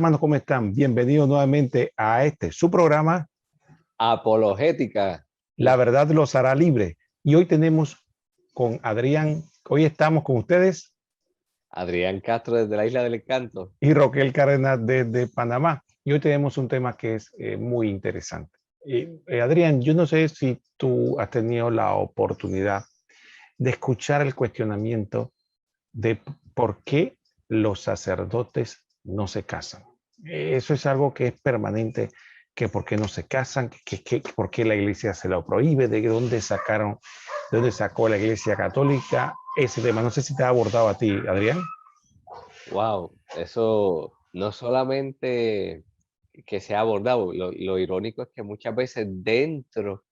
hermanos, ¿cómo están? Bienvenidos nuevamente a su programa, Apologética. La Verdad los hará libre. Y hoy tenemos con Adrián, hoy estamos con ustedes Adrián Castro desde la Isla del Encanto. y Roquel Cárdenas desde Panamá. Y hoy tenemos un tema que es muy interesante. Adrián, yo no sé si tú has tenido la oportunidad de escuchar el cuestionamiento de por qué los sacerdotes no se casan. Eso es algo que es permanente, que por qué no se casan, por qué la iglesia se lo prohíbe, de dónde sacó la iglesia católica ese tema. No sé si te ha abordado a ti, Adrián. Wow, eso no solamente que se ha abordado, lo irónico es que muchas veces dentro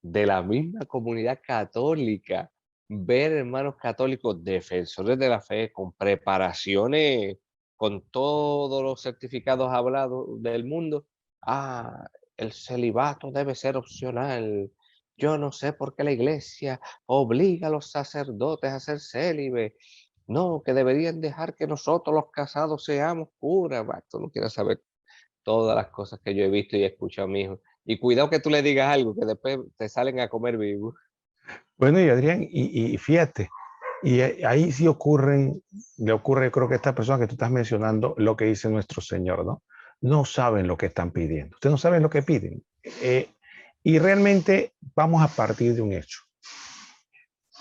de la misma comunidad católica, ver hermanos católicos defensores de la fe con preparaciones, con todos los certificados hablados del mundo. El celibato debe ser opcional. Yo no sé por qué la iglesia obliga a los sacerdotes a ser célibes. No, que deberían dejar que nosotros los casados seamos curas. Bah, tú no quieres saber todas las cosas que yo he visto y he escuchado a mi hijo. Y cuidado que tú le digas algo que después te salen a comer vivo. Bueno, y Adrián, y fíjate, ahí sí le ocurre, creo que a esta persona que tú estás mencionando, lo que dice nuestro Señor, ¿no? No saben lo que están pidiendo. Ustedes no saben lo que piden. Y realmente vamos a partir de un hecho.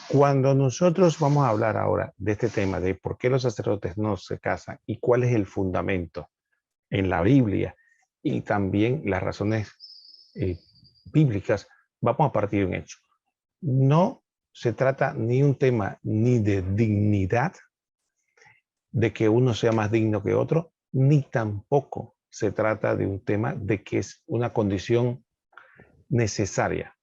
Cuando nosotros vamos a hablar ahora de este tema de por qué los sacerdotes no se casan y cuál es el fundamento en la Biblia y también las razones bíblicas, vamos a partir de un hecho. No se trata ni un tema ni de dignidad, de que uno sea más digno que otro, ni tampoco se trata de un tema de que es una condición necesaria.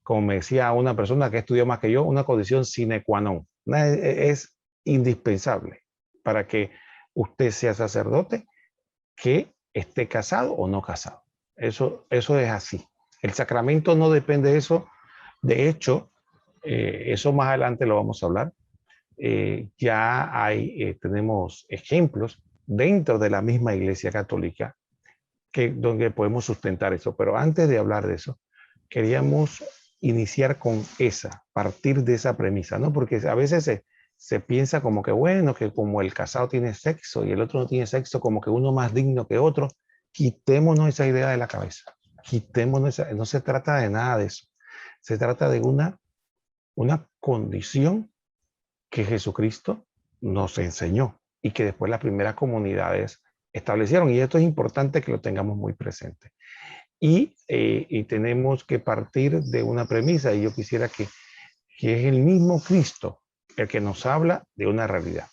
Como me decía una persona que estudió más que yo, una condición sine qua non. Es indispensable para que usted sea sacerdote, que esté casado o no casado. Eso es así. El sacramento no depende de eso. De hecho, eso más adelante lo vamos a hablar. Tenemos ejemplos dentro de la misma Iglesia Católica donde podemos sustentar eso. Pero antes de hablar de eso, queríamos iniciar con partir de esa premisa, ¿no? Porque a veces se piensa como que, bueno, que como el casado tiene sexo y el otro no tiene sexo, como que uno más digno que otro. Quitémonos esa idea de la cabeza. No se trata de nada de eso. Se trata de una condición que Jesucristo nos enseñó y que después las primeras comunidades establecieron. Y esto es importante que lo tengamos muy presente. Y tenemos que partir de una premisa, y yo quisiera que es el mismo Cristo el que nos habla de una realidad.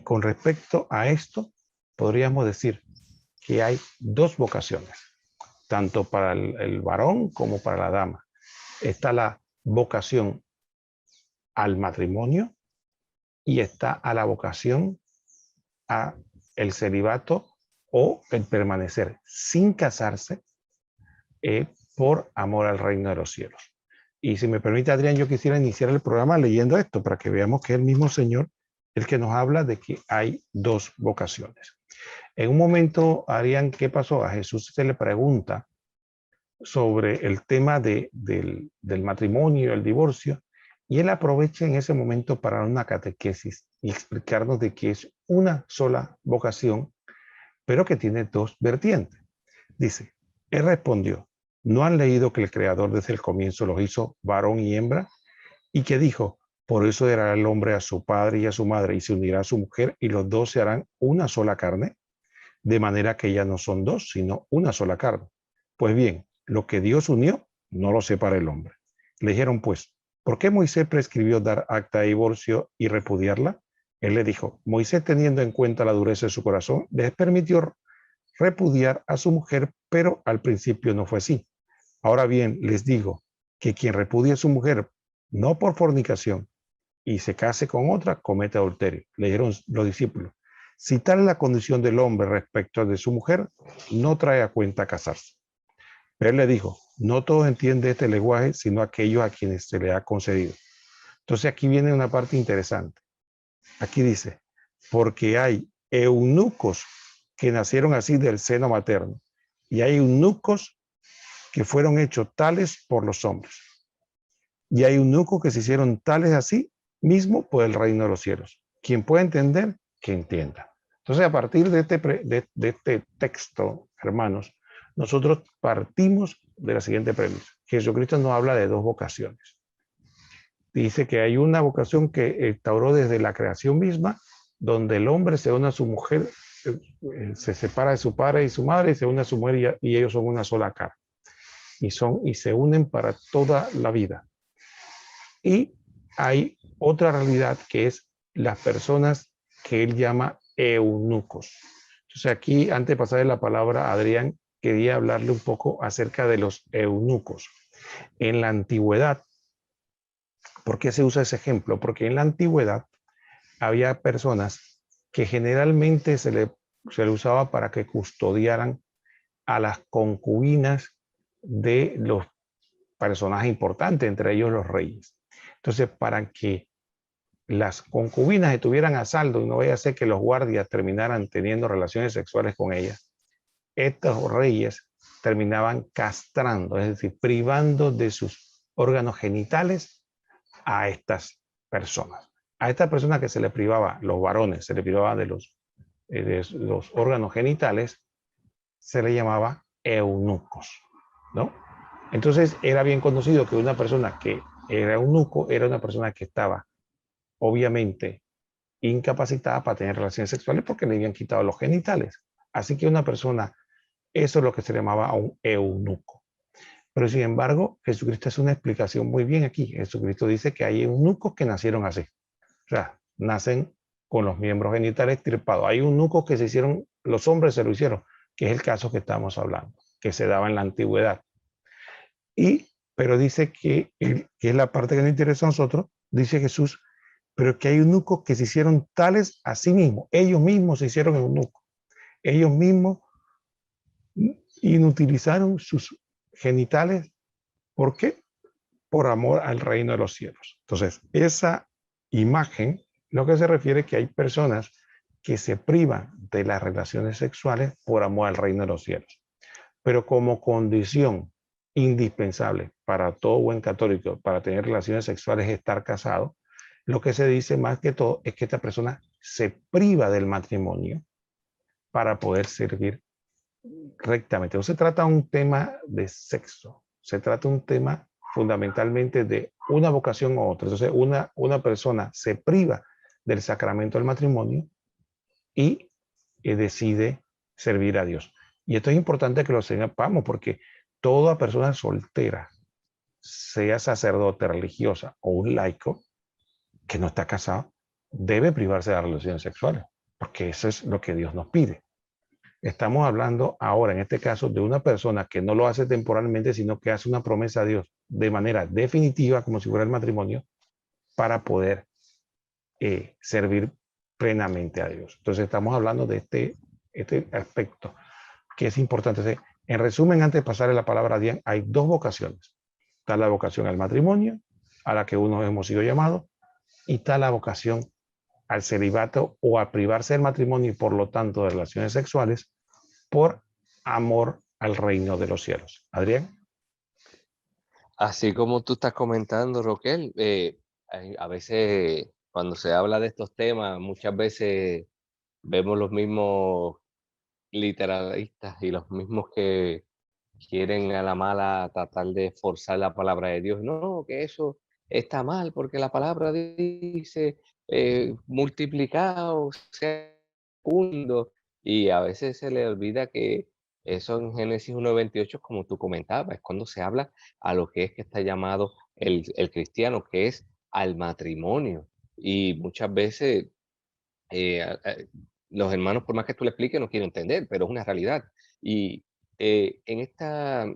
Con respecto a esto, podríamos decir que hay dos vocaciones, tanto para el varón como para la dama. Está la vocación al matrimonio y está a la vocación a el celibato o el permanecer sin casarse por amor al reino de los cielos. Y si me permite, Adrián, yo quisiera iniciar el programa leyendo esto para que veamos que es el mismo Señor el que nos habla de que hay dos vocaciones. En un momento, Adrián, ¿qué pasó? A Jesús se le pregunta sobre el tema del matrimonio, el divorcio, y él aprovecha en ese momento para una catequesis y explicarnos de que es una sola vocación, pero que tiene dos vertientes. Dice, él respondió, ¿no han leído que el Creador desde el comienzo los hizo varón y hembra? Y que dijo, por eso dará el hombre a su padre y a su madre y se unirá a su mujer y los dos se harán una sola carne, de manera que ya no son dos, sino una sola carne. Pues bien, lo que Dios unió, no lo separa el hombre. Le dijeron pues, ¿por qué Moisés prescribió dar acta de divorcio y repudiarla? Él le dijo, Moisés, teniendo en cuenta la dureza de su corazón, les permitió repudiar a su mujer, pero al principio no fue así. Ahora bien, les digo que quien repudia a su mujer, no por fornicación, y se case con otra, comete adulterio. Le dijeron los discípulos, si tal es la condición del hombre respecto de su mujer, no trae a cuenta casarse. Pero él le dijo, no todos entienden este lenguaje, sino aquellos a quienes se le ha concedido. Entonces aquí viene una parte interesante. Aquí dice, porque hay eunucos que nacieron así del seno materno, y hay eunucos que fueron hechos tales por los hombres, y hay eunucos que se hicieron tales así mismo por el reino de los cielos. Quien pueda entender, que entienda. Entonces, a partir de este texto, hermanos, nosotros partimos de la siguiente premisa. Jesucristo nos habla de dos vocaciones. Dice que hay una vocación que instauró desde la creación misma, donde el hombre se une a su mujer, se separa de su padre y su madre y se une a su mujer y ellos son una sola carne. Y se unen para toda la vida. Y hay otra realidad que es las personas que él llama eunucos. Entonces aquí, antes de pasarle la palabra a Adrián, quería hablarle un poco acerca de los eunucos. En la antigüedad, ¿por qué se usa ese ejemplo? Porque en la antigüedad había personas que generalmente se le usaba para que custodiaran a las concubinas de los personajes importantes, entre ellos los reyes. Entonces, para que las concubinas estuvieran a saldo y no vaya a ser que los guardias terminaran teniendo relaciones sexuales con ellas, estos reyes terminaban castrando, es decir, privando de sus órganos genitales a estas personas. A estas personas que se le privaba, los varones, se le privaba de los órganos genitales, se le llamaba eunucos, ¿no? Entonces era bien conocido que una persona que era eunuco era una persona que estaba obviamente incapacitada para tener relaciones sexuales porque le habían quitado los genitales. Así que una persona, eso es lo que se llamaba un eunuco. Pero sin embargo, Jesucristo hace una explicación muy bien aquí. Jesucristo dice que hay eunucos que nacieron así. O sea, nacen con los miembros genitales extirpados. Hay eunucos que se hicieron, los hombres se lo hicieron, que es el caso que estamos hablando, que se daba en la antigüedad. Pero dice que es la parte que nos interesa a nosotros, dice Jesús, pero que hay eunucos que se hicieron tales a sí mismos. Ellos mismos se hicieron eunucos. Ellos mismos inutilizaron sus genitales. ¿Por qué? Por amor al reino de los cielos. Entonces, esa imagen, lo que se refiere es que hay personas que se privan de las relaciones sexuales por amor al reino de los cielos. Pero como condición indispensable para todo buen católico para tener relaciones sexuales es estar casado, lo que se dice más que todo es que esta persona se priva del matrimonio para poder servir rectamente. No se trata de un tema de sexo, se trata de un tema fundamentalmente de una vocación u otra. Entonces, una persona se priva del sacramento del matrimonio y decide servir a Dios. Y esto es importante que lo sepamos porque toda persona soltera, sea sacerdote, religiosa o un laico, que no está casado, debe privarse de las relaciones sexuales, porque eso es lo que Dios nos pide. Estamos hablando ahora, en este caso, de una persona que no lo hace temporalmente, sino que hace una promesa a Dios de manera definitiva, como si fuera el matrimonio, para poder servir plenamente a Dios. Entonces estamos hablando de este aspecto que es importante. Entonces, en resumen, antes de pasarle la palabra a Diane, hay dos vocaciones. Está la vocación al matrimonio, a la que unos hemos sido llamados, y está la vocación al celibato o a privarse del matrimonio y por lo tanto de relaciones sexuales por amor al reino de los cielos. Adrián. Así como tú estás comentando, Roquel, a veces cuando se habla de estos temas, muchas veces vemos los mismos literalistas y los mismos que quieren a la mala tratar de forzar la palabra de Dios. No, que eso está mal porque la palabra dice multiplicado, segundo, y a veces se le olvida que eso en Génesis 1:28, como tú comentabas, es cuando se habla a lo que es que está llamado el cristiano, que es al matrimonio. Y muchas veces los hermanos, por más que tú le expliques, no quieren entender, pero es una realidad. Y en esta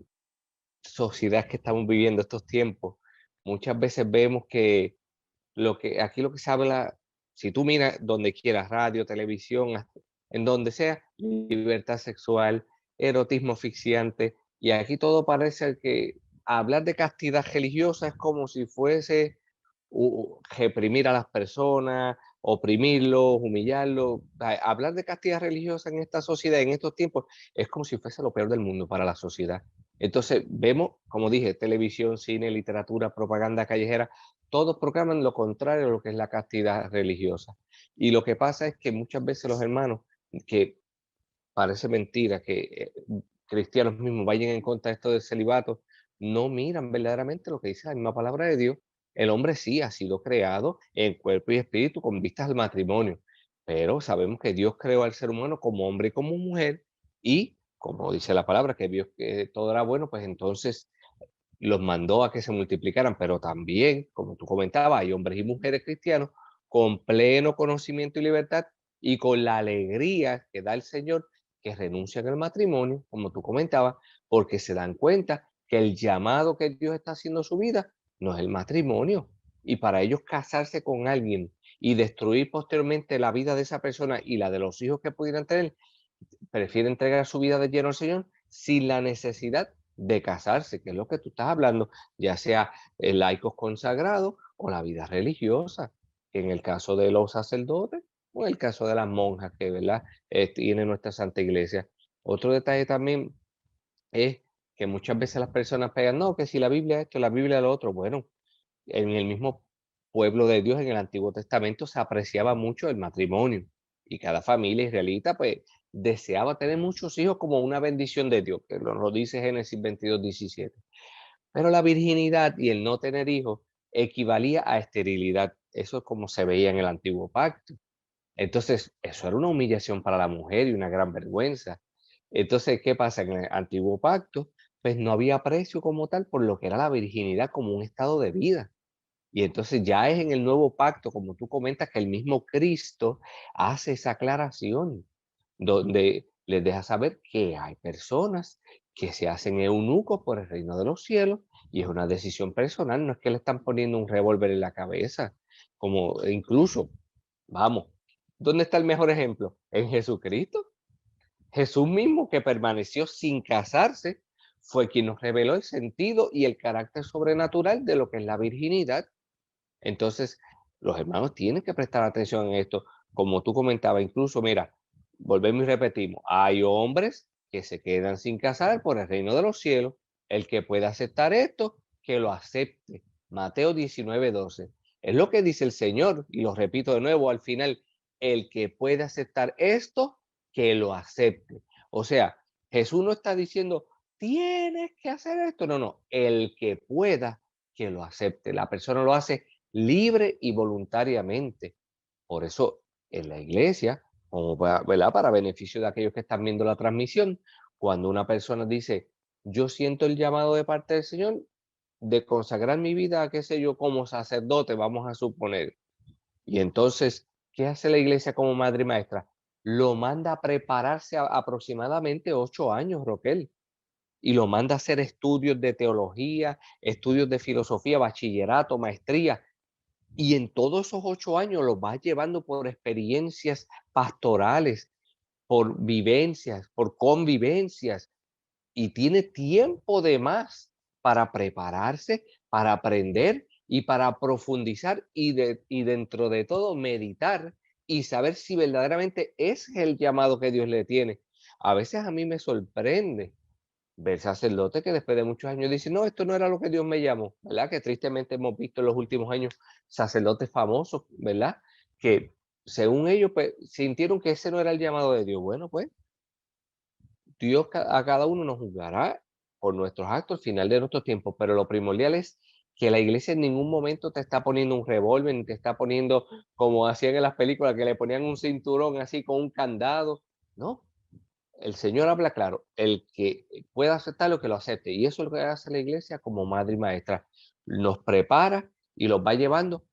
sociedad que estamos viviendo estos tiempos, muchas veces vemos que aquí lo que se habla, si tú miras donde quieras, radio, televisión, en donde sea, libertad sexual, erotismo asfixiante, y aquí todo parece que hablar de castidad religiosa es como si fuese reprimir a las personas, oprimirlos, humillarlos. Hablar de castidad religiosa en esta sociedad, en estos tiempos, es como si fuese lo peor del mundo para la sociedad. Entonces, vemos, como dije, televisión, cine, literatura, propaganda callejera, todos proclaman lo contrario a lo que es la castidad religiosa. Y lo que pasa es que muchas veces los hermanos, que parece mentira que cristianos mismos vayan en contra de esto del celibato, no miran verdaderamente lo que dice la misma palabra de Dios. El hombre sí ha sido creado en cuerpo y espíritu con vistas al matrimonio, pero sabemos que Dios creó al ser humano como hombre y como mujer, y como dice la palabra, que Dios que todo era bueno, pues entonces los mandó a que se multiplicaran, pero también, como tú comentabas, hay hombres y mujeres cristianos con pleno conocimiento y libertad y con la alegría que da el Señor, que renuncian al matrimonio, como tú comentabas, porque se dan cuenta que el llamado que Dios está haciendo a su vida no es el matrimonio. Y para ellos casarse con alguien y destruir posteriormente la vida de esa persona y la de los hijos que pudieran tener, prefiere entregar su vida de lleno al Señor sin la necesidad de casarse, que es lo que tú estás hablando, ya sea laicos consagrados o la vida religiosa, que en el caso de los sacerdotes o en el caso de las monjas que, ¿verdad? Tiene nuestra Santa Iglesia. Otro detalle también es que muchas veces las personas pegan, no, que si la Biblia esto, la Biblia lo otro. Bueno, en el mismo pueblo de Dios, en el Antiguo Testamento, se apreciaba mucho el matrimonio y cada familia israelita, pues, deseaba tener muchos hijos como una bendición de Dios, que lo dice Génesis 22:17. Pero la virginidad y el no tener hijos equivalía a esterilidad. Eso es como se veía en el Antiguo Pacto. Entonces, eso era una humillación para la mujer y una gran vergüenza. Entonces, ¿qué pasa? En el Antiguo Pacto, pues no había precio como tal por lo que era la virginidad como un estado de vida. Y entonces ya es en el nuevo pacto, como tú comentas, que el mismo Cristo hace esa aclaración, donde les deja saber que hay personas que se hacen eunucos por el reino de los cielos y es una decisión personal, no es que le están poniendo un revólver en la cabeza, como incluso, vamos, ¿dónde está el mejor ejemplo? En Jesucristo. Jesús mismo, que permaneció sin casarse, fue quien nos reveló el sentido y el carácter sobrenatural de lo que es la virginidad. Entonces, los hermanos tienen que prestar atención en esto. Como tú comentabas, incluso, mira, volvemos y repetimos, hay hombres que se quedan sin casar por el reino de los cielos. El que pueda aceptar esto, que lo acepte. Mateo 19:12. Es lo que dice el Señor, y lo repito de nuevo al final, el que pueda aceptar esto, que lo acepte. O sea, Jesús no está diciendo, tienes que hacer esto. No, no, el que pueda, que lo acepte. La persona lo hace libre y voluntariamente. Por eso, en la iglesia, como para, ¿verdad? Para beneficio de aquellos que están viendo la transmisión, cuando una persona dice, yo siento el llamado de parte del Señor de consagrar mi vida, qué sé yo, como sacerdote, vamos a suponer. Y entonces, ¿qué hace la iglesia como madre y maestra? Lo manda a prepararse aproximadamente 8 años, Roquel, y lo manda a hacer estudios de teología, estudios de filosofía, bachillerato, maestría, y en todos esos 8 años los vas llevando por experiencias pastorales, por vivencias, por convivencias, y tiene tiempo de más para prepararse, para aprender y para profundizar y dentro de todo meditar y saber si verdaderamente es el llamado que Dios le tiene. A veces a mí me sorprende ver sacerdotes que después de muchos años dicen, no, esto no era lo que Dios me llamó, ¿verdad? Que tristemente hemos visto en los últimos años sacerdotes famosos, ¿verdad? Que según ellos pues, sintieron que ese no era el llamado de Dios. Bueno, pues Dios a cada uno nos juzgará por nuestros actos al final de nuestro tiempo, pero lo primordial es que la iglesia en ningún momento te está poniendo un revólver, ni te está poniendo como hacían en las películas, que le ponían un cinturón así con un candado. No, el Señor habla claro, el que pueda aceptar lo que lo acepte. Y eso es lo que hace la iglesia como madre y maestra. Nos prepara y los va llevando.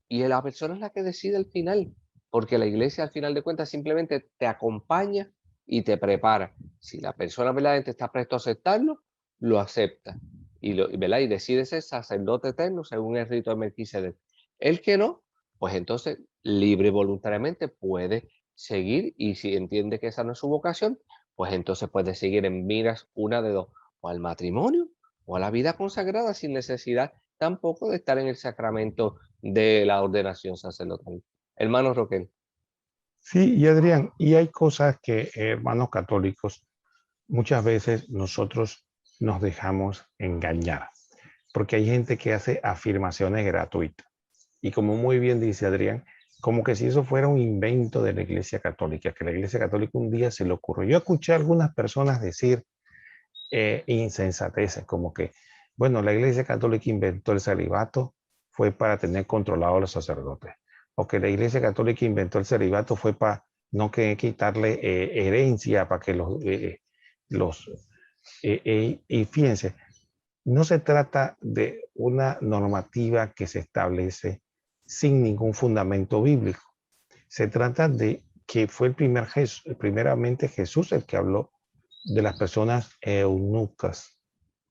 Y la persona es la que decide al final, porque la iglesia al final de cuentas simplemente te acompaña y te prepara. Si la persona verdaderamente está presto a aceptarlo, lo acepta. ¿Verdad? Y decide ser sacerdote eterno según el rito de Melquisedec. El que no, pues entonces libre y voluntariamente puede seguir, y si entiende que esa no es su vocación, pues entonces puede seguir en miras una de dos, o al matrimonio o a la vida consagrada sin necesidad tampoco de estar en el sacramento de la ordenación sacerdotal. Hermano Roquel. Sí, y Adrián, y hay cosas que, hermanos católicos, muchas veces nosotros nos dejamos engañar, porque hay gente que hace afirmaciones gratuitas. Y como muy bien dice Adrián, como que si eso fuera un invento de la Iglesia Católica, que la Iglesia Católica un día se le ocurrió. Yo escuché a algunas personas decir insensateces, como que, bueno, la Iglesia Católica inventó el celibato, fue para tener controlados a los sacerdotes. O que la Iglesia Católica inventó el celibato fue para no que quitarle herencia, para que los y fíjense, no se trata de una normativa que se establece sin ningún fundamento bíblico. Se trata de que fue primeramente Jesús el que habló de las personas eunucas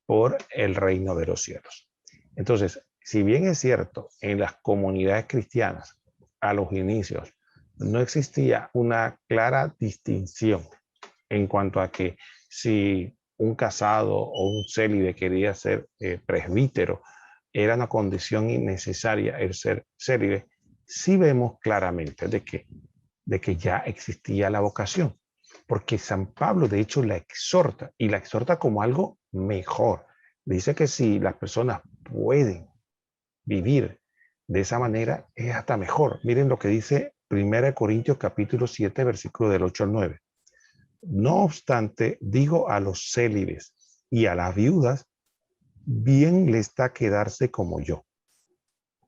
por el reino de los cielos. Entonces, si bien es cierto, en las comunidades cristianas, a los inicios, no existía una clara distinción en cuanto a que si un casado o un célibe quería ser presbítero, era una condición innecesaria el ser célibe, sí vemos claramente de que ya existía la vocación, porque San Pablo de hecho la exhorta y la exhorta como algo mejor. Dice que si las personas pueden vivir de esa manera, es hasta mejor. Miren lo que dice 1 Corintios capítulo 7, versículo del 8 al 9. No obstante, digo a los célibes y a las viudas, bien les da quedarse como yo.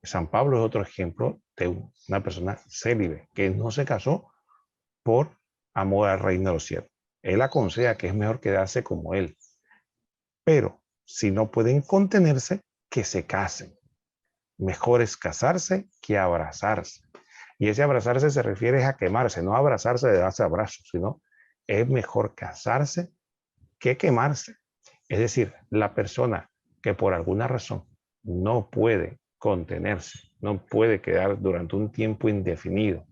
San Pablo es otro ejemplo de una persona célibe que no se casó por amor al reino de los cielos. Él aconseja que es mejor quedarse como él. Pero si no pueden contenerse, que se casen. Mejor es casarse que abrazarse. Y ese abrazarse se refiere a quemarse, no a abrazarse de darse abrazos, sino es mejor casarse que quemarse. Es decir, la persona que por alguna razón no puede contenerse, no puede quedar durante un tiempo indefinido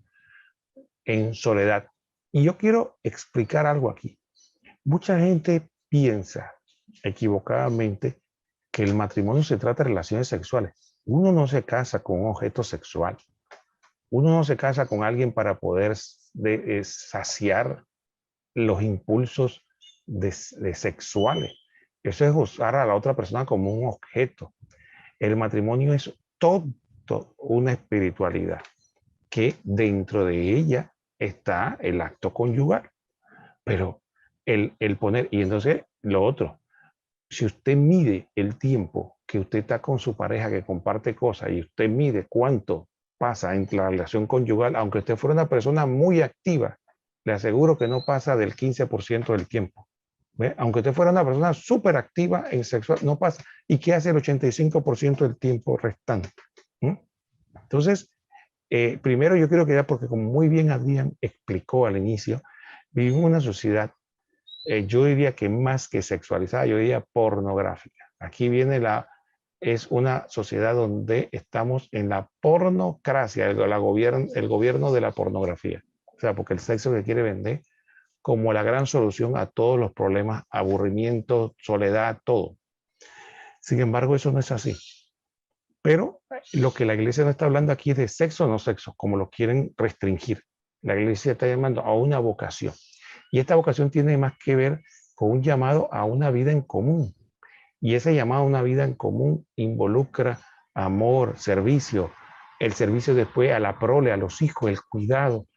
en soledad. Y yo quiero explicar algo aquí. Mucha gente piensa equivocadamente que el matrimonio se trata de relaciones sexuales. Uno no se casa con un objeto sexual. Uno no se casa con alguien para poder saciar los impulsos sexuales. Eso es usar a la otra persona como un objeto. El matrimonio es todo una espiritualidad que dentro de ella está el acto conyugal. Pero el poner, y entonces lo otro, si usted mide el tiempo que usted está con su pareja, que comparte cosas, y usted mide cuánto pasa en la relación conyugal, aunque usted fuera una persona muy activa, le aseguro que no pasa del 15% del tiempo. ¿Ve? Aunque usted fuera una persona súper activa en sexual, no pasa. ¿Y qué hace el 85% del tiempo restante? ¿Mm? Entonces, primero yo quiero que ya, porque como muy bien Adrián explicó al inicio, vivimos en una sociedad, yo diría que más que sexualizada, yo diría pornográfica. Aquí viene es una sociedad donde estamos en la pornocracia, el gobierno de la pornografía. O sea, porque el sexo que quiere vender como la gran solución a todos los problemas, aburrimiento, soledad, todo. Sin embargo, eso no es así. Pero lo que la iglesia no está hablando aquí es de sexo o no sexo, como lo quieren restringir. La iglesia está llamando a una vocación. Y esta vocación tiene más que ver con un llamado a una vida en común. Y ese llamado a una vida en común involucra amor, servicio, el servicio después a la prole, a los hijos, el cuidado.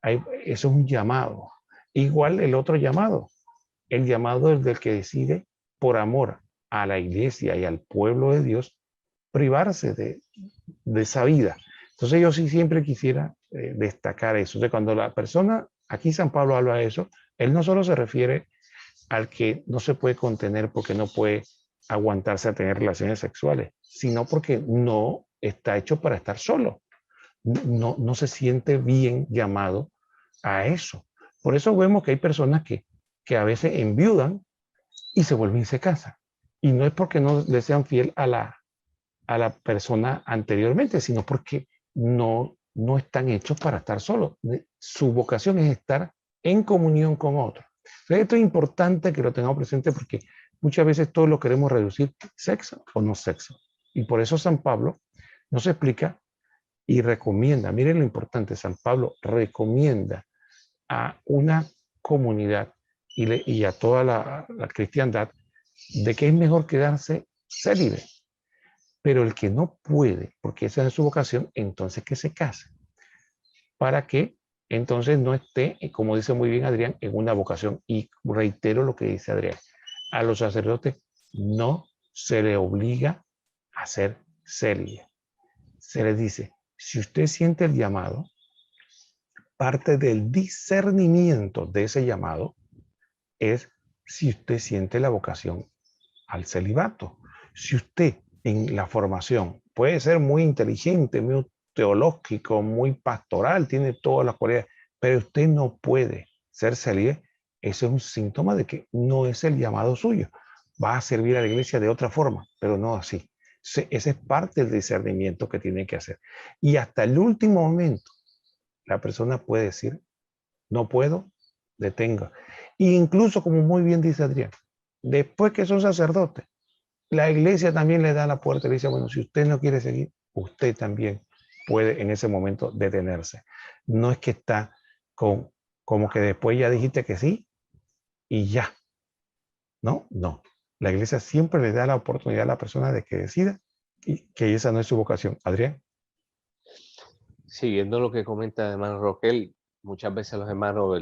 Eso es un llamado. Igual el otro llamado, el llamado es del que decide por amor a la iglesia y al pueblo de Dios privarse de esa vida. Entonces yo sí siempre quisiera destacar eso. De cuando la persona, aquí San Pablo habla de eso, él no solo se refiere al que no se puede contener porque no puede aguantarse a tener relaciones sexuales, sino porque no está hecho para estar solo. No se siente bien llamado a eso. Por eso vemos que hay personas que a veces enviudan y se vuelven y se casan. Y no es porque no le sean fiel a la persona anteriormente, sino porque no están hechos para estar solos. Su vocación es estar en comunión con otros. Entonces, esto es importante que lo tengamos presente porque muchas veces todo lo queremos reducir sexo o no sexo. Y por eso San Pablo nos explica y recomienda, miren lo importante, San Pablo recomienda a una comunidad y a toda la cristiandad de que es mejor quedarse célibe. Pero el que no puede, porque esa es su vocación, entonces que se case. Para que entonces no esté, como dice muy bien Adrián, en una vocación. Y reitero lo que dice Adrián. A los sacerdotes no se le obliga a ser célibe. Se les dice, si usted siente el llamado, parte del discernimiento de ese llamado es si usted siente la vocación al celibato. Si usted en la formación puede ser muy inteligente, muy teológico, muy pastoral, tiene todas las cualidades, pero usted no puede ser célibe, eso es un síntoma de que no es el llamado suyo. Va a servir a la iglesia de otra forma, pero no así. Ese es parte del discernimiento que tiene que hacer. Y hasta el último momento, la persona puede decir, no puedo, detenga. E incluso, como muy bien dice Adrián, después que son sacerdotes, la iglesia también le da la puerta y le dice, bueno, si usted no quiere seguir, usted también puede en ese momento detenerse. No es que está con, como que después ya dijiste que sí y ya. No, no. La iglesia siempre le da la oportunidad a la persona de que decida y que esa no es su vocación. Adrián. Siguiendo lo que comenta el hermano Roquel, muchas veces los hermanos,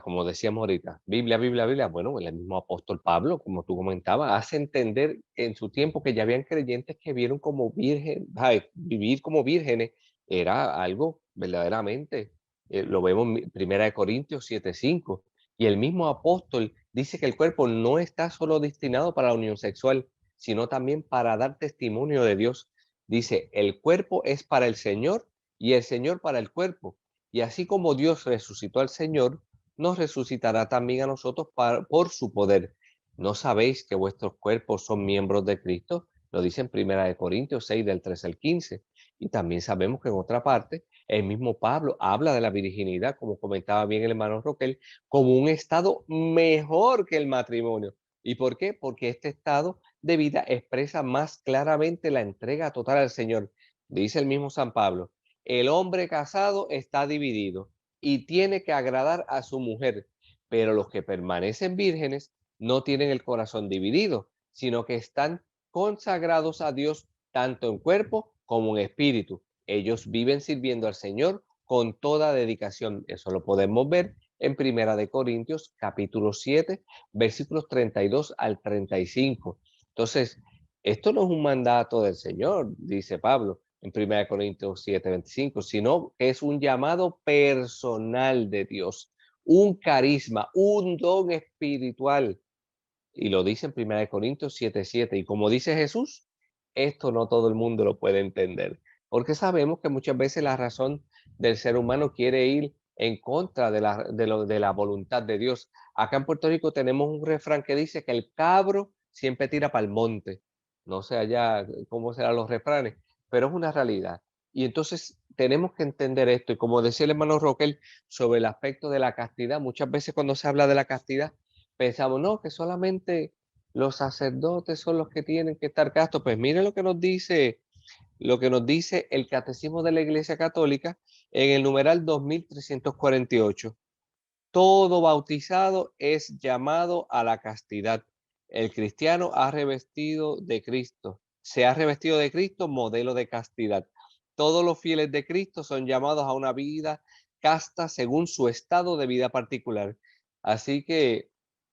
como decíamos ahorita, Biblia, Biblia, Biblia, bueno, el mismo apóstol Pablo, como tú comentabas, hace entender en su tiempo que ya habían creyentes que vieron como vivir como vírgenes era algo verdaderamente, lo vemos en Primera de Corintios 7:5, y el mismo apóstol dice que el cuerpo no está solo destinado para la unión sexual, sino también para dar testimonio de Dios. Dice, el cuerpo es para el Señor y el Señor para el cuerpo. Y así como Dios resucitó al Señor, nos resucitará también a nosotros por su poder. ¿No sabéis que vuestros cuerpos son miembros de Cristo? Lo dice en 1 Corintios 6, del 13 al 15. Y también sabemos que en otra parte, el mismo Pablo habla de la virginidad, como comentaba bien el hermano Roquel, como un estado mejor que el matrimonio. ¿Y por qué? Porque este estado de vida expresa más claramente la entrega total al Señor. Dice el mismo San Pablo, el hombre casado está dividido y tiene que agradar a su mujer, pero los que permanecen vírgenes no tienen el corazón dividido, sino que están consagrados a Dios tanto en cuerpo como en espíritu. Ellos viven sirviendo al Señor con toda dedicación. Eso lo podemos ver en Primera de Corintios, capítulo 7, versículos 32 al 35. Entonces, esto no es un mandato del Señor, dice Pablo en 1 Corintios 7:25, sino que es un llamado personal de Dios, un carisma, un don espiritual. Y lo dice en 1 Corintios 7:7. Y como dice Jesús, esto no todo el mundo lo puede entender, porque sabemos que muchas veces la razón del ser humano quiere ir en contra de la voluntad de Dios. Acá en Puerto Rico tenemos un refrán que dice que el cabro siempre tira para el monte. No sé allá cómo serán los refranes, pero es una realidad. Y entonces tenemos que entender esto. Y como decía el hermano Roquel sobre el aspecto de la castidad, muchas veces cuando se habla de la castidad, pensamos, no, que solamente los sacerdotes son los que tienen que estar castos. Pues mire lo que nos dice el Catecismo de la Iglesia Católica en el numeral 2348. Todo bautizado es llamado a la castidad. El cristiano ha revestido de Cristo, se ha revestido de Cristo, modelo de castidad. Todos los fieles de Cristo son llamados a una vida casta según su estado de vida particular. Así que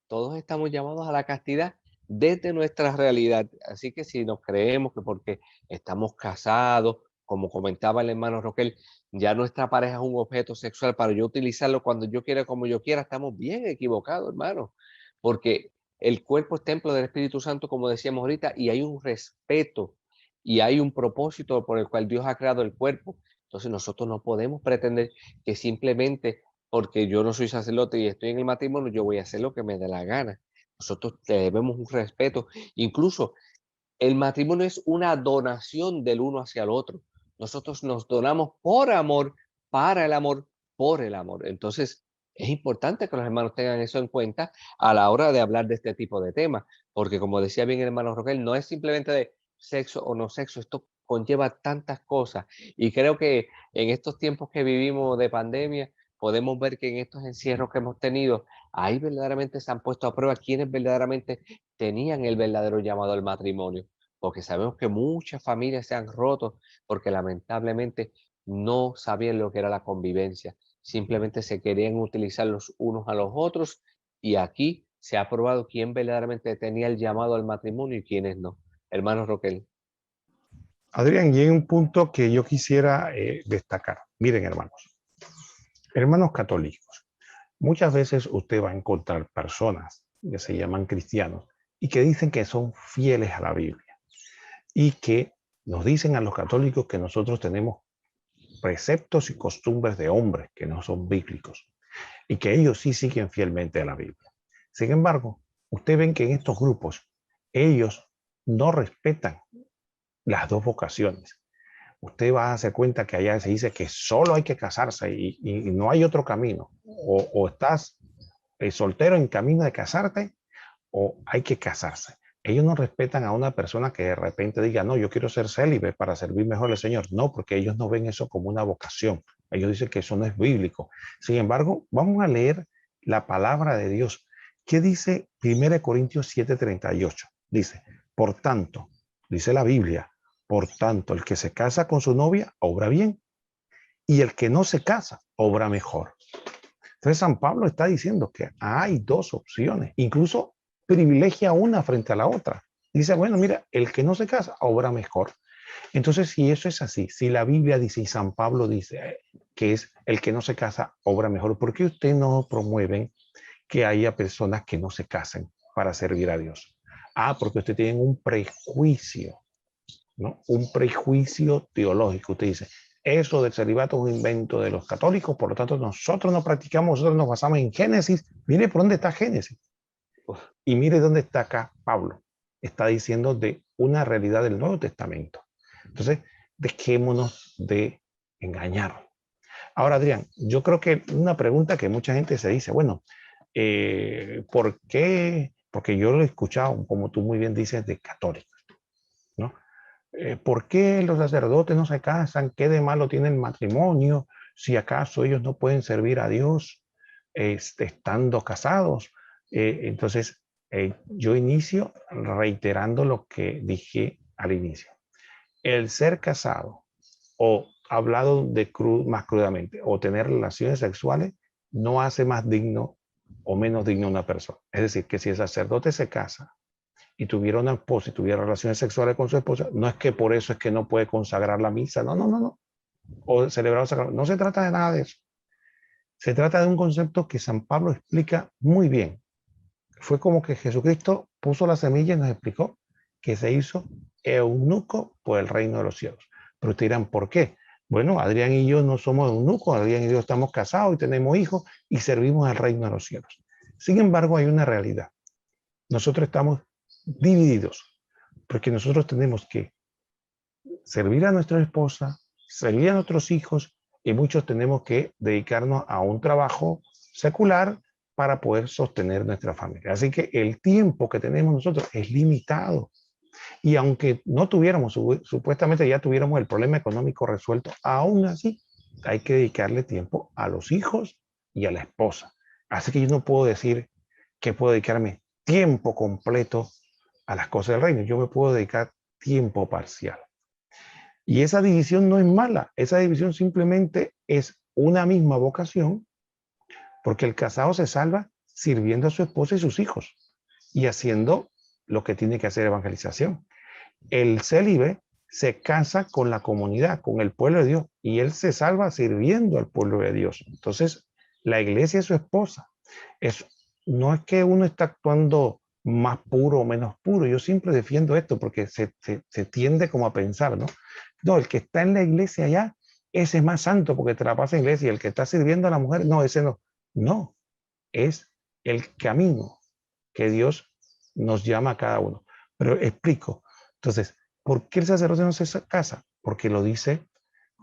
todos estamos llamados a la castidad desde nuestra realidad. Así que si nos creemos que porque estamos casados, como comentaba el hermano Roquel, ya nuestra pareja es un objeto sexual para yo utilizarlo cuando yo quiera, como yo quiera, estamos bien equivocados, hermano. Porque el cuerpo es templo del Espíritu Santo, como decíamos ahorita, y hay un respeto y hay un propósito por el cual Dios ha creado el cuerpo. Entonces nosotros no podemos pretender que simplemente porque yo no soy sacerdote y estoy en el matrimonio, yo voy a hacer lo que me dé la gana. Nosotros debemos un respeto. Incluso el matrimonio es una donación del uno hacia el otro. Nosotros nos donamos por amor, para el amor, por el amor. Entonces, es importante que los hermanos tengan eso en cuenta a la hora de hablar de este tipo de temas, porque como decía bien el hermano Roquel, no es simplemente de sexo o no sexo, esto conlleva tantas cosas. Y creo que en estos tiempos que vivimos de pandemia, podemos ver que en estos encierros que hemos tenido, ahí verdaderamente se han puesto a prueba quienes verdaderamente tenían el verdadero llamado al matrimonio. Porque sabemos que muchas familias se han roto porque lamentablemente no sabían lo que era la convivencia. Simplemente se querían utilizar los unos a los otros, y aquí se ha probado quién verdaderamente tenía el llamado al matrimonio y quiénes no. Hermano Roquel. Adrián, y hay un punto que yo quisiera destacar. Miren, hermanos católicos, muchas veces usted va a encontrar personas que se llaman cristianos y que dicen que son fieles a la Biblia y que nos dicen a los católicos que nosotros tenemos preceptos y costumbres de hombres que no son bíblicos y que ellos sí siguen fielmente a la Biblia. Sin embargo, ustedes ven que en estos grupos ellos no respetan las dos vocaciones. Usted va a darse cuenta que allá se dice que solo hay que casarse y no hay otro camino. O estás soltero en camino de casarte o hay que casarse. Ellos no respetan a una persona que de repente diga, no, yo quiero ser célibe para servir mejor al Señor. No, porque ellos no ven eso como una vocación. Ellos dicen que eso no es bíblico. Sin embargo, vamos a leer la palabra de Dios. ¿Qué dice 1 Corintios 7:38? Dice, por tanto, dice la Biblia, por tanto, el que se casa con su novia obra bien y el que no se casa obra mejor. Entonces San Pablo está diciendo que hay dos opciones, incluso privilegia una frente a la otra. Dice, bueno, mira, el que no se casa obra mejor. Entonces, si eso es así, si la Biblia dice y San Pablo dice que es el que no se casa obra mejor, ¿por qué ustedes no promueven que haya personas que no se casen para servir a Dios? Ah, porque ustedes tienen un prejuicio, ¿no? Un prejuicio teológico. Usted dice, eso del celibato es un invento de los católicos, por lo tanto nosotros no practicamos, nosotros nos basamos en Génesis. Mire por dónde está Génesis. Y mire dónde está acá Pablo. Está diciendo de una realidad del Nuevo Testamento. Entonces, dejémonos de engañar. Ahora, Adrián, yo creo que una pregunta que mucha gente se dice, bueno, ¿por qué? Porque yo lo he escuchado, como tú muy bien dices, de católicos, ¿no? ¿Por qué los sacerdotes no se casan? ¿Qué de malo tiene el matrimonio? Si acaso ellos no pueden servir a Dios estando casados. Entonces, yo inicio reiterando lo que dije al inicio. El ser casado o hablado de más crudamente o tener relaciones sexuales no hace más digno o menos digno a una persona. Es decir, que si el sacerdote se casa y tuviera una esposa y tuviera relaciones sexuales con su esposa, no es que por eso es que no puede consagrar la misa, no, no, no, no. O celebrar el sacramento. No se trata de nada de eso. Se trata de un concepto que San Pablo explica muy bien. Fue como que Jesucristo puso la semilla y nos explicó que se hizo eunuco por el reino de los cielos. Pero ustedes dirán, ¿por qué? Bueno, Adrián y yo no somos eunucos, Adrián y yo estamos casados y tenemos hijos y servimos al reino de los cielos. Sin embargo, hay una realidad. Nosotros estamos divididos, porque nosotros tenemos que servir a nuestra esposa, servir a nuestros hijos y muchos tenemos que dedicarnos a un trabajo secular para poder sostener nuestra familia. Así que el tiempo que tenemos nosotros es limitado. Y aunque no tuviéramos, supuestamente ya tuviéramos el problema económico resuelto, aún así hay que dedicarle tiempo a los hijos y a la esposa. Así que yo no puedo decir que puedo dedicarme tiempo completo a las cosas del reino. Yo me puedo dedicar tiempo parcial. Y esa división no es mala. Esa división simplemente es una misma vocación, porque el casado se salva sirviendo a su esposa y sus hijos y haciendo lo que tiene que hacer evangelización. El célibe se casa con la comunidad, con el pueblo de Dios, y él se salva sirviendo al pueblo de Dios. Entonces, la iglesia es su esposa. No es que uno está actuando más puro o menos puro. Yo siempre defiendo esto porque se tiende como a pensar, ¿no? No, el que está en la iglesia allá, ese es más santo porque te la pasa en la iglesia, y el que está sirviendo a la mujer, no, ese no. No, es el camino que Dios nos llama a cada uno. Pero explico. Entonces, ¿por qué el sacerdote no se casa? Porque lo dice,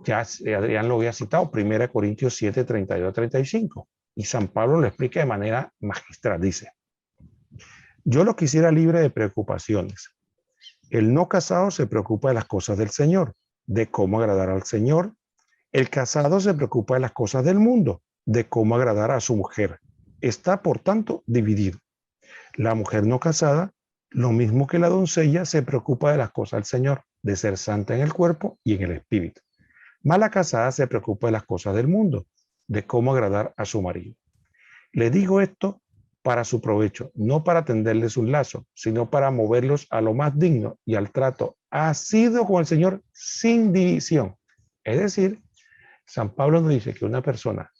ya Adrián lo había citado, 1 Corintios 7, 32 a 35. Y San Pablo lo explica de manera magistral. Dice, yo lo quisiera libre de preocupaciones, El no casado se preocupa de las cosas del Señor, de cómo agradar al Señor. El casado se preocupa de las cosas del mundo, de cómo agradar a su mujer. Está, por tanto, dividido. La mujer no casada, lo mismo que la doncella, se preocupa de las cosas del Señor, de ser santa en el cuerpo y en el espíritu. Mala casada se preocupa de las cosas del mundo, de cómo agradar a su marido. Le digo esto para su provecho, no para tenderles un lazo, sino para moverlos a lo más digno y al trato asiduo con el Señor sin división. Es decir, San Pablo nos dice que una persona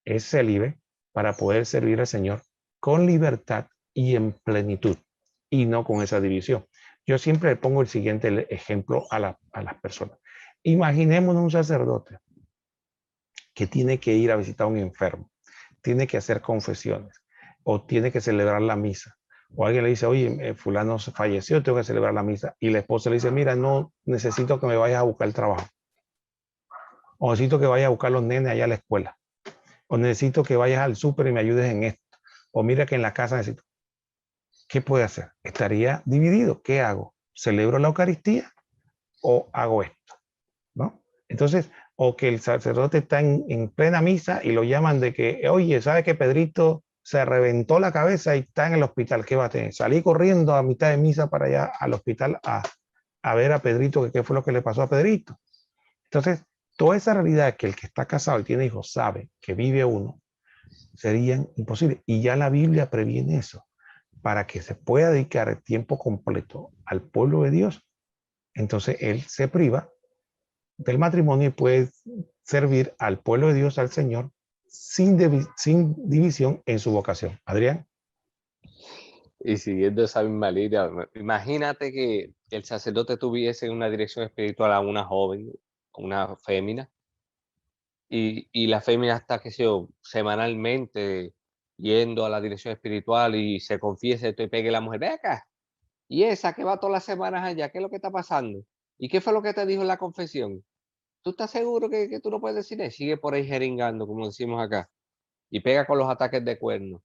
es célibe para poder servir al Señor con libertad y en plenitud, y no con esa división. Yo siempre le pongo el siguiente ejemplo a las personas. Imaginémonos un sacerdote que tiene que ir a visitar a un enfermo, tiene que hacer confesiones o tiene que celebrar la misa. O alguien le dice, oye, fulano falleció, tengo que celebrar la misa. Y la esposa le dice, mira, no, necesito que me vayas a buscar el trabajo. O necesito que vayas a buscar los nenes allá a la escuela. O necesito que vayas al súper y me ayudes en esto. O mira que en la casa necesito. ¿Qué puede hacer? Estaría dividido. ¿Qué hago? ¿Celebro la Eucaristía o hago esto? ¿No? Entonces, o que el sacerdote está en plena misa y lo llaman de que, oye, ¿sabe que Pedrito se reventó la cabeza y está en el hospital? ¿Qué va a tener? Salí corriendo a mitad de misa para allá al hospital a ver a Pedrito, que qué fue lo que le pasó a Pedrito. Entonces, toda esa realidad que el que está casado y tiene hijos sabe que vive uno, serían imposibles. Y ya la Biblia previene eso. Para que se pueda dedicar el tiempo completo al pueblo de Dios, entonces él se priva del matrimonio y puede servir al pueblo de Dios, al Señor, sin división en su vocación. Adrián. Y siguiendo esa misma línea, imagínate que el sacerdote tuviese una dirección espiritual a una joven, una fémina, y la fémina está, qué sé yo, semanalmente yendo a la dirección espiritual y se confiese esto y pegue la mujer, ve acá, y esa que va todas las semanas allá, ¿qué es lo que está pasando? ¿Y qué fue lo que te dijo en la confesión? ¿Tú estás seguro que tú no puedes decir eso? Sigue por ahí jeringando, como decimos acá, y pega con los ataques de cuernos.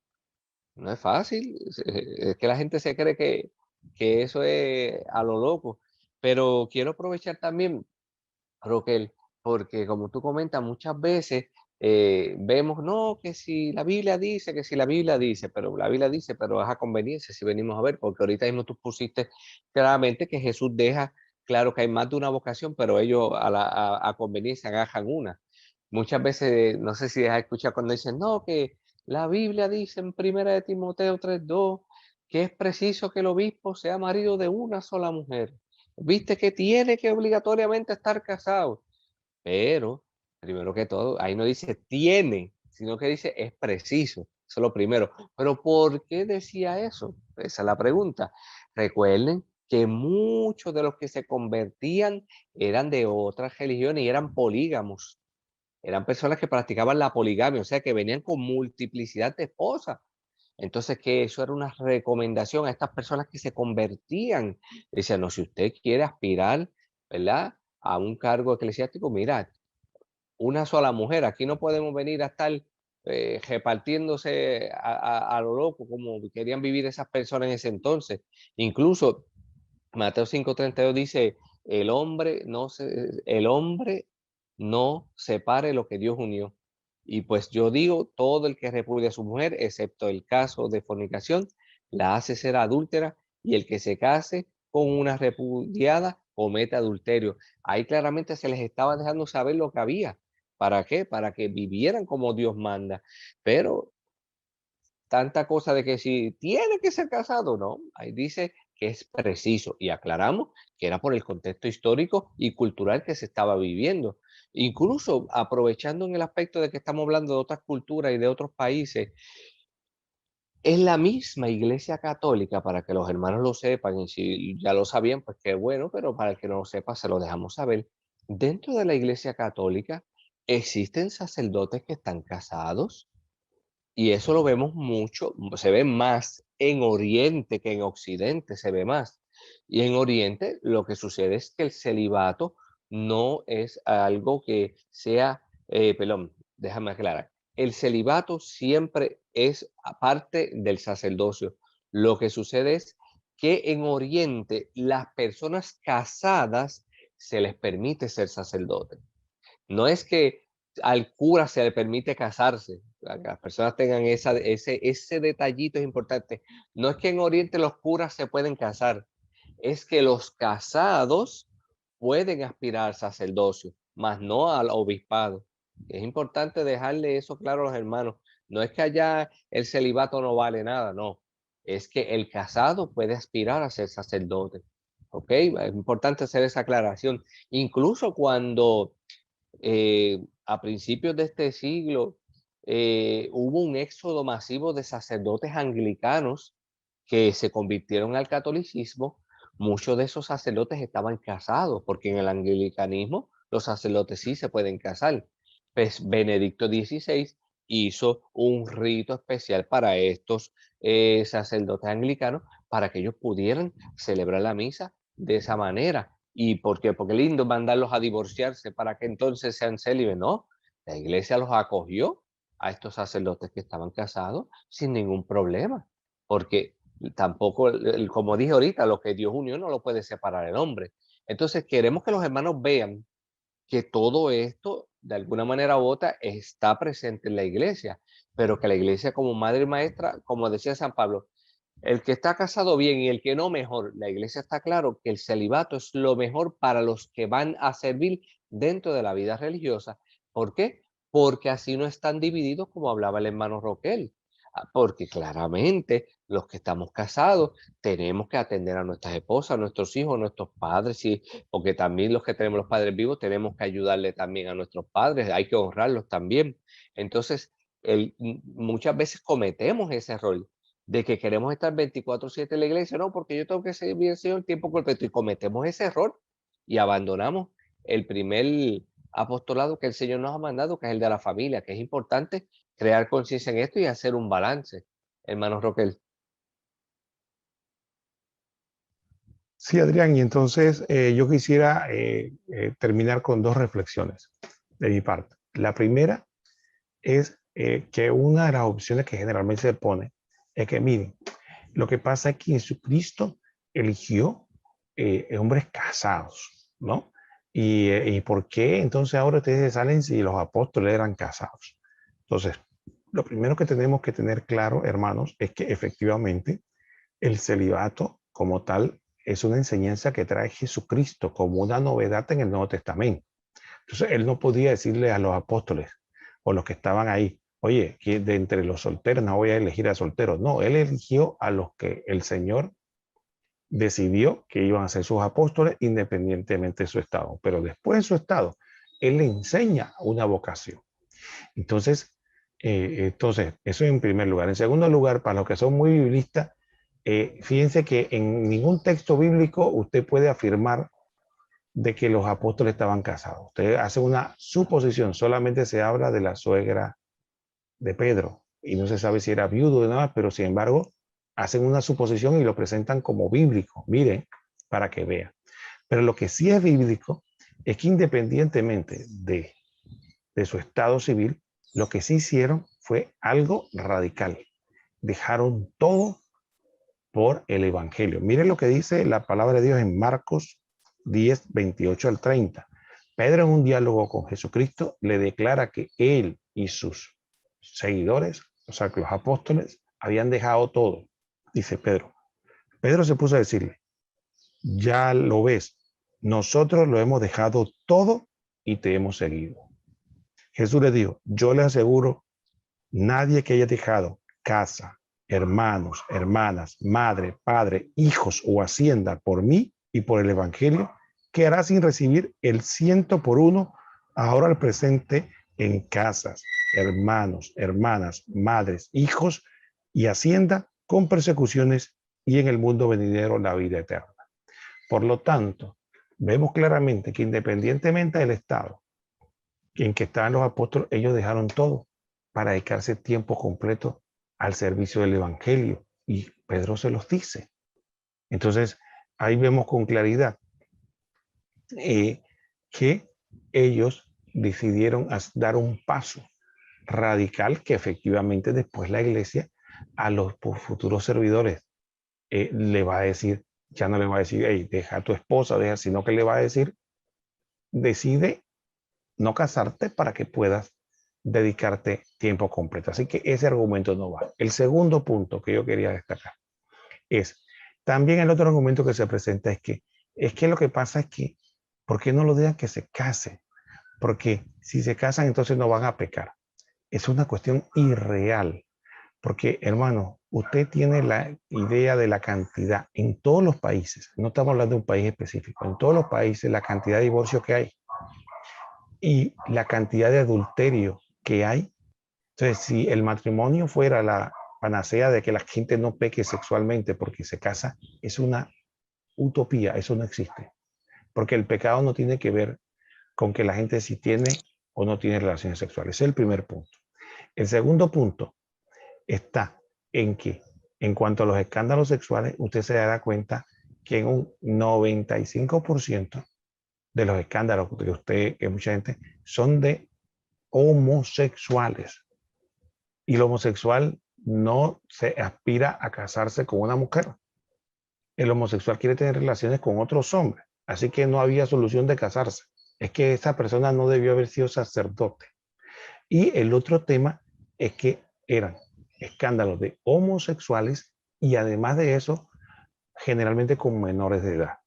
No es fácil, es que la gente se cree que eso es a lo loco. Pero quiero aprovechar también, Roquel, porque como tú comentas, muchas veces vemos, no, que si la Biblia dice, que si la Biblia dice, pero la Biblia dice, pero es a conveniencia si venimos a ver, porque ahorita mismo tú pusiste claramente que Jesús deja claro que hay más de una vocación, pero ellos a conveniencia agarran una. Muchas veces, no sé si has escuchado cuando dicen, no, que la Biblia dice en Primera de Timoteo 3:2 que es preciso que el obispo sea marido de una sola mujer. Viste que tiene que obligatoriamente estar casado. Pero, primero que todo, ahí no dice tiene, sino que dice es preciso. Eso es lo primero. Pero ¿por qué decía eso? Esa es la pregunta. Recuerden que muchos de los que se convertían eran de otras religiones y eran polígamos. Eran personas que practicaban la poligamia, o sea, que venían con multiplicidad de esposas. Entonces, que eso era una recomendación a estas personas que se convertían. Decían, no, si usted quiere aspirar, ¿verdad? A un cargo eclesiástico, mira, una sola mujer, aquí no podemos venir a estar repartiéndose a lo loco como querían vivir esas personas en ese entonces. Incluso Mateo 5:32 dice, el hombre no separe lo que Dios unió. Y pues yo digo, todo el que repudia a su mujer, excepto el caso de fornicación, la hace ser adúltera, y el que se case con una repudiada comete adulterio. Ahí claramente se les estaba dejando saber lo que había. ¿Para qué? Para que vivieran como Dios manda. Pero tanta cosa de que si tiene que ser casado, no, ahí dice que es preciso y aclaramos que era por el contexto histórico y cultural que se estaba viviendo. Incluso aprovechando en el aspecto de que estamos hablando de otras culturas y de otros países, es la misma Iglesia Católica, para que los hermanos lo sepan, y si ya lo sabían, pues qué bueno, pero para el que no lo sepa, se lo dejamos saber. Dentro de la Iglesia Católica existen sacerdotes que están casados, y eso lo vemos mucho, se ve más en Oriente que en Occidente, se ve más. Y en Oriente lo que sucede es que el celibato no es algo que sea, perdón, déjame aclarar. El celibato siempre es aparte del sacerdocio. Lo que sucede es que en Oriente las personas casadas se les permite ser sacerdotes. No es que al cura se le permite casarse, para que las personas tengan ese detallito es importante. No es que en Oriente los curas se pueden casar, es que los casados pueden aspirar al sacerdocio, mas no al obispado. Es importante dejarle eso claro a los hermanos. No es que allá el celibato no vale nada, no. Es que el casado puede aspirar a ser sacerdote. ¿Ok? Es importante hacer esa aclaración. Incluso cuando a principios de este siglo hubo un éxodo masivo de sacerdotes anglicanos que se convirtieron al catolicismo. Muchos de esos sacerdotes estaban casados, porque en el anglicanismo los sacerdotes sí se pueden casar. Pues Benedicto XVI hizo un rito especial para estos sacerdotes anglicanos para que ellos pudieran celebrar la misa de esa manera. ¿Y por qué? Porque lindo mandarlos a divorciarse para que entonces sean célibes. No, la iglesia los acogió a estos sacerdotes que estaban casados sin ningún problema, porque tampoco, como dije ahorita, lo que Dios unió no lo puede separar el hombre. Entonces queremos que los hermanos vean que todo esto, de alguna manera u otra, está presente en la iglesia, pero que la iglesia como madre y maestra, como decía San Pablo, el que está casado bien y el que no mejor. La iglesia está claro que el celibato es lo mejor para los que van a servir dentro de la vida religiosa. ¿Por qué? Porque así no están divididos como hablaba el hermano Roquel. Porque claramente los que estamos casados tenemos que atender a nuestras esposas, a nuestros hijos, a nuestros padres, sí, porque también los que tenemos los padres vivos tenemos que ayudarle también a nuestros padres, hay que honrarlos también. Entonces, muchas veces cometemos ese error de que queremos estar 24/7 en la iglesia, no, porque yo tengo que servir al Señor tiempo completo y cometemos ese error y abandonamos el primer apostolado que el Señor nos ha mandado, que es el de la familia, que es importante crear conciencia en esto y hacer un balance, hermano Roquel. Sí, Adrián, y entonces yo quisiera terminar con dos reflexiones de mi parte. La primera es que una de las opciones que generalmente se pone es que, miren, lo que pasa es que Jesucristo eligió hombres casados, ¿no? ¿Y por qué entonces ahora ustedes salen si los apóstoles eran casados? Entonces, lo primero que tenemos que tener claro, hermanos, es que efectivamente el celibato como tal es una enseñanza que trae Jesucristo como una novedad en el Nuevo Testamento. Entonces, él no podía decirle a los apóstoles o los que estaban ahí, oye, que de entre los solteros no voy a elegir a solteros. No, él eligió a los que el Señor decidió que iban a ser sus apóstoles independientemente de su estado. Pero después de su estado, él le enseña una vocación. Entonces, eso en primer lugar. En segundo lugar, para los que son muy biblistas, fíjense que en ningún texto bíblico usted puede afirmar de que los apóstoles estaban casados. Usted hace una suposición, solamente se habla de la suegra de Pedro y no se sabe si era viudo o nada, pero sin embargo hacen una suposición y lo presentan como bíblico. Miren, para que vean. Pero lo que sí es bíblico es que independientemente de su estado civil, lo que sí hicieron fue algo radical. Dejaron todo por el Evangelio. Miren lo que dice la palabra de Dios en Marcos 10, 28 al 30. Pedro en un diálogo con Jesucristo le declara que él y sus seguidores, o sea, que los apóstoles, habían dejado todo. Dice Pedro. Pedro se puso a decirle, ya lo ves, nosotros lo hemos dejado todo y te hemos seguido. Jesús le dijo, yo les aseguro, nadie que haya dejado casa, hermanos, hermanas, madre, padre, hijos o hacienda por mí y por el Evangelio, quedará sin recibir el 100 por 1 ahora al presente en casas, hermanos, hermanas, madres, hijos y hacienda con persecuciones y en el mundo venidero la vida eterna. Por lo tanto, vemos claramente que independientemente del estado en que estaban los apóstoles, ellos dejaron todo para dedicarse tiempo completo al servicio del Evangelio. Y Pedro se los dice. Entonces, ahí vemos con claridad que ellos decidieron dar un paso radical que efectivamente después la iglesia a los futuros servidores le va a decir, ya no le va a decir, hey, deja a tu esposa, deja, sino que le va a decir, decide no casarte para que puedas dedicarte tiempo completo. Así que ese argumento no va. El segundo punto que yo quería destacar es, también el otro argumento que se presenta es que lo que pasa es que, ¿por qué no lo dejan que se case? Porque si se casan, entonces no van a pecar. Es una cuestión irreal. Porque, hermano, usted tiene la idea de la cantidad en todos los países, no estamos hablando de un país específico, en todos los países la cantidad de divorcios que hay y la cantidad de adulterio que hay. Entonces, si el matrimonio fuera la panacea de que la gente no peque sexualmente porque se casa, es una utopía, eso no existe. Porque el pecado no tiene que ver con que la gente si tiene o no tiene relaciones sexuales. Ese es el primer punto. El segundo punto está en que, en cuanto a los escándalos sexuales, usted se dará cuenta que en un 95% de los escándalos que usted, que mucha gente, son de homosexuales. Y el homosexual no se aspira a casarse con una mujer. El homosexual quiere tener relaciones con otros hombres. Así que no había solución de casarse. Es que esa persona no debió haber sido sacerdote. Y el otro tema es que eran escándalos de homosexuales y además de eso, generalmente con menores de edad,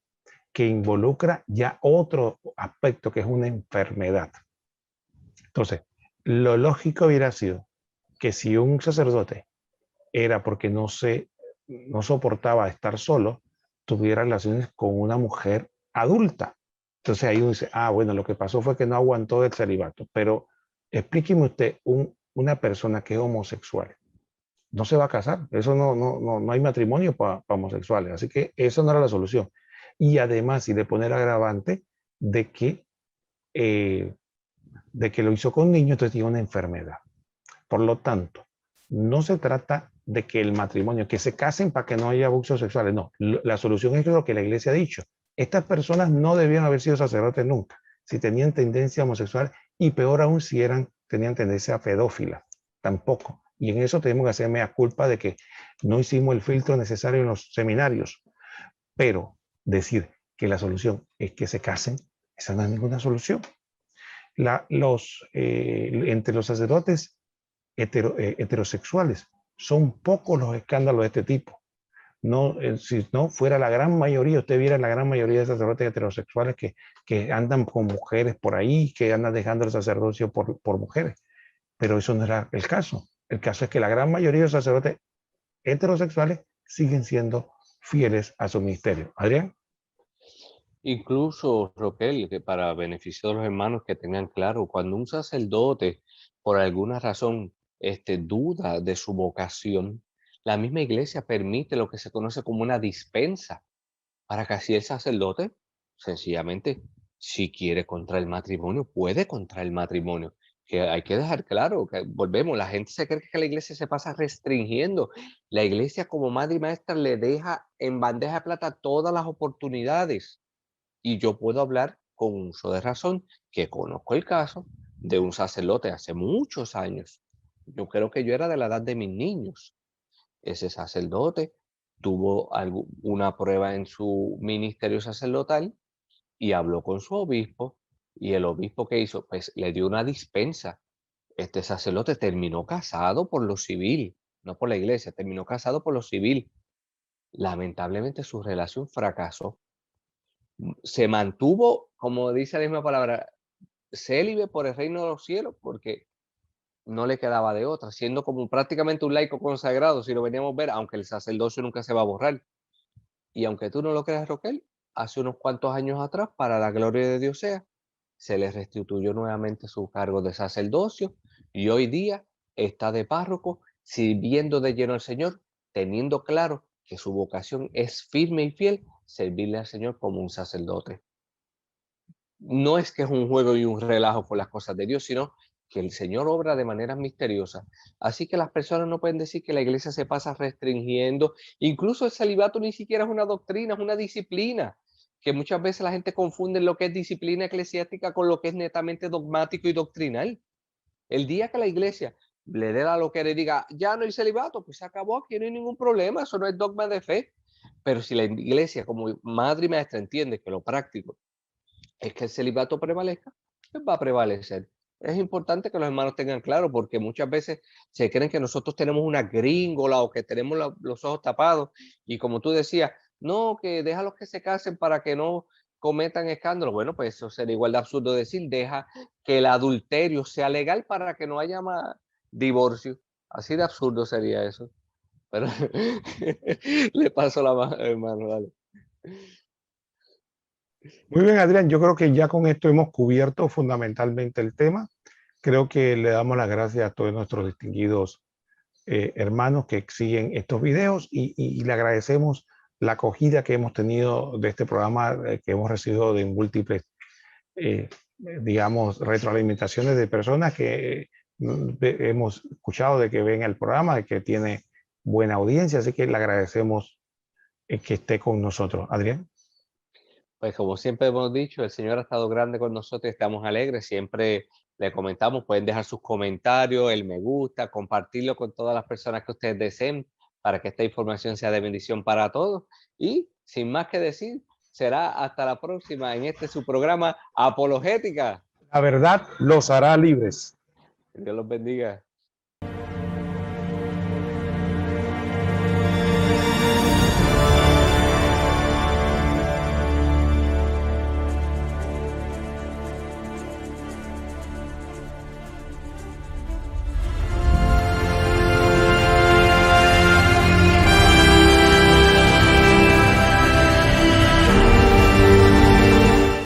que involucra ya otro aspecto que es una enfermedad. Entonces, lo lógico hubiera sido que si un sacerdote era porque no soportaba estar solo, tuviera relaciones con una mujer adulta. Entonces ahí uno dice, ah, bueno, lo que pasó fue que no aguantó el celibato, pero explíqueme usted, una persona que es homosexual, no se va a casar, eso no hay matrimonio para homosexuales, así que eso no era la solución. Y además, si le pone el agravante de que, eh, de que lo hizo con niños, entonces tiene una enfermedad. Por lo tanto, no se trata de que el matrimonio, que se casen para que no haya abusos sexuales, no. La solución es lo que la iglesia ha dicho. Estas personas no debían haber sido sacerdotes nunca, si tenían tendencia homosexual y peor aún si tenían tendencia pedófila, tampoco. Y en eso tenemos que hacer mea culpa de que no hicimos el filtro necesario en los seminarios. Pero decir que la solución es que se casen, esa no es ninguna solución. Entre los sacerdotes heterosexuales. Son pocos los escándalos de este tipo. No, si no fuera la gran mayoría, usted viera la gran mayoría de sacerdotes heterosexuales que andan con mujeres por ahí, que andan dejando el sacerdocio por mujeres. Pero eso no era el caso. El caso es que la gran mayoría de los sacerdotes heterosexuales siguen siendo fieles a su ministerio. Adrián. Incluso, Roquel, que para beneficio de los hermanos que tengan claro, cuando un sacerdote, por alguna razón, duda de su vocación, la misma iglesia permite lo que se conoce como una dispensa para que así el sacerdote, sencillamente, si quiere contra el matrimonio, puede contra el matrimonio. Que hay que dejar claro que volvemos, la gente se cree que la iglesia se pasa restringiendo. La iglesia como madre y maestra le deja en bandeja de plata todas las oportunidades. Y yo puedo hablar con uso de razón, que conozco el caso de un sacerdote hace muchos años. Yo creo que yo era de la edad de mis niños. Ese sacerdote tuvo una prueba en su ministerio sacerdotal y habló con su obispo. Y el obispo que hizo, pues le dio una dispensa. Este sacerdote terminó casado por lo civil, no por la iglesia, terminó casado por lo civil. Lamentablemente su relación fracasó. Se mantuvo, como dice la misma palabra, célibe por el reino de los cielos, porque no le quedaba de otra, siendo como prácticamente un laico consagrado, si lo veníamos a ver, aunque el sacerdocio nunca se va a borrar. Y aunque tú no lo creas, Roquel, hace unos cuantos años atrás, para la gloria de Dios sea, se le restituyó nuevamente su cargo de sacerdocio y hoy día está de párroco, sirviendo de lleno al Señor, teniendo claro que su vocación es firme y fiel, servirle al Señor como un sacerdote. No es que es un juego y un relajo por las cosas de Dios, sino que el Señor obra de manera misteriosa. Así que las personas no pueden decir que la iglesia se pasa restringiendo. Incluso el celibato ni siquiera es una doctrina, es una disciplina, que muchas veces la gente confunde lo que es disciplina eclesiástica con lo que es netamente dogmático y doctrinal. El día que la iglesia le dé la loquera y diga, ya no hay celibato, pues se acabó, aquí no hay ningún problema, eso no es dogma de fe. Pero si la iglesia como madre y maestra entiende que lo práctico es que el celibato prevalezca, pues va a prevalecer. Es importante que los hermanos tengan claro, porque muchas veces se creen que nosotros tenemos una gringola o que tenemos los ojos tapados. Y como tú decías, no, que déjalos que se casen para que no cometan escándalos. Bueno, pues eso sería igual de absurdo decir, deja que el adulterio sea legal para que no haya más divorcio. Así de absurdo sería eso. Pero le paso la mano, hermano, dale. Muy bien, Adrián, yo creo que ya con esto hemos cubierto fundamentalmente el tema. Creo que le damos las gracias a todos nuestros distinguidos hermanos que siguen estos videos y le agradecemos la acogida que hemos tenido de este programa, que hemos recibido de múltiples, digamos, retroalimentaciones de personas que hemos escuchado de que ven el programa, de que tiene buena audiencia, así que le agradecemos que esté con nosotros. Adrián. Pues como siempre hemos dicho, el Señor ha estado grande con nosotros y estamos alegres. Siempre le comentamos, pueden dejar sus comentarios, el me gusta, compartirlo con todas las personas que ustedes deseen para que esta información sea de bendición para todos. Y sin más que decir, será hasta la próxima en este su programa Apologética. La verdad los hará libres. Que Dios los bendiga.